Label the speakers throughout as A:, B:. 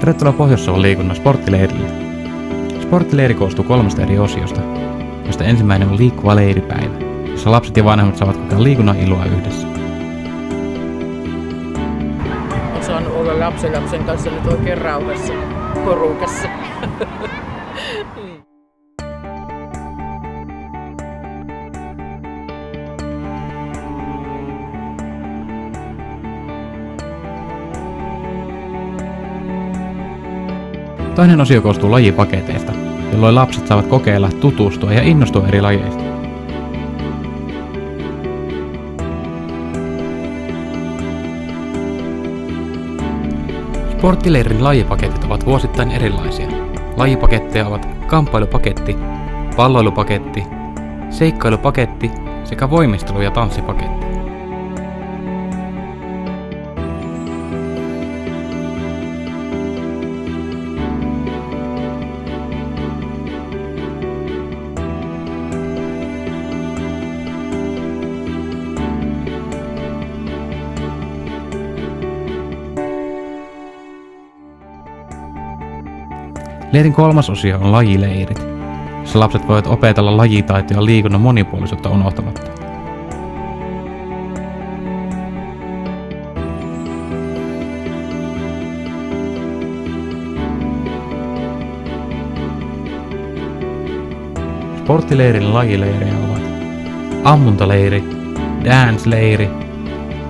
A: Tervetuloa Pohjois-Savon liikunnan sporttileirille. Sporttileiri koostuu 3 eri osiosta, josta ensimmäinen on liikkuva leiripäivä, jossa lapset ja vanhemmat saavat kokea liikunnan iloa yhdessä.
B: Olen saanut olla lapsen kanssa nyt oikein rauhassa porukassa.
A: Toinen osio koostuu lajipaketeista, jolloin lapset saavat kokeilla, tutustua ja innostua eri lajeista. Sporttileirin lajipaketit ovat vuosittain erilaisia. Lajipaketteja ovat kamppailupaketti, palloilupaketti, seikkailupaketti sekä voimistelu- ja tanssipaketti. Leirin 3. osio on lajileirit, jossa lapset voivat opetella lajitaitoja ja liikunnan monipuolisuutta unohtamatta. Sporttileirin lajileirejä ovat ammuntaleiri, dance-leiri,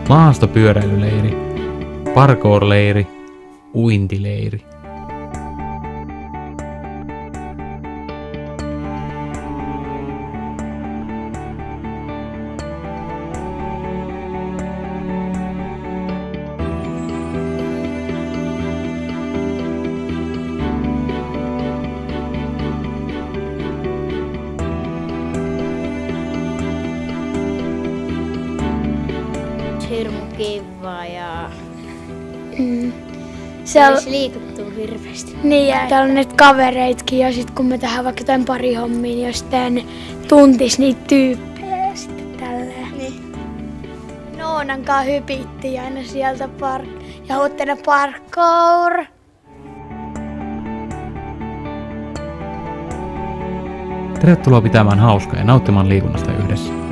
A: maastopyöräilyleiri, parkour-leiri, uintileiri.
C: Hirmu kivaa ja
D: Se on,
C: liikuttuu hirveästi.
D: niin, ja täällä on näitä kavereitkin, ja sit kun me tehdään vaikka jotain parihommia, niin jos teen tuntis niitä tyyppejä ja sitten tälleen. Niin. Noonan kanssa hypittiin aina sieltä ja uutena parkour.
A: Tervetuloa pitämään hauskaa ja nauttimaan liikunnasta yhdessä.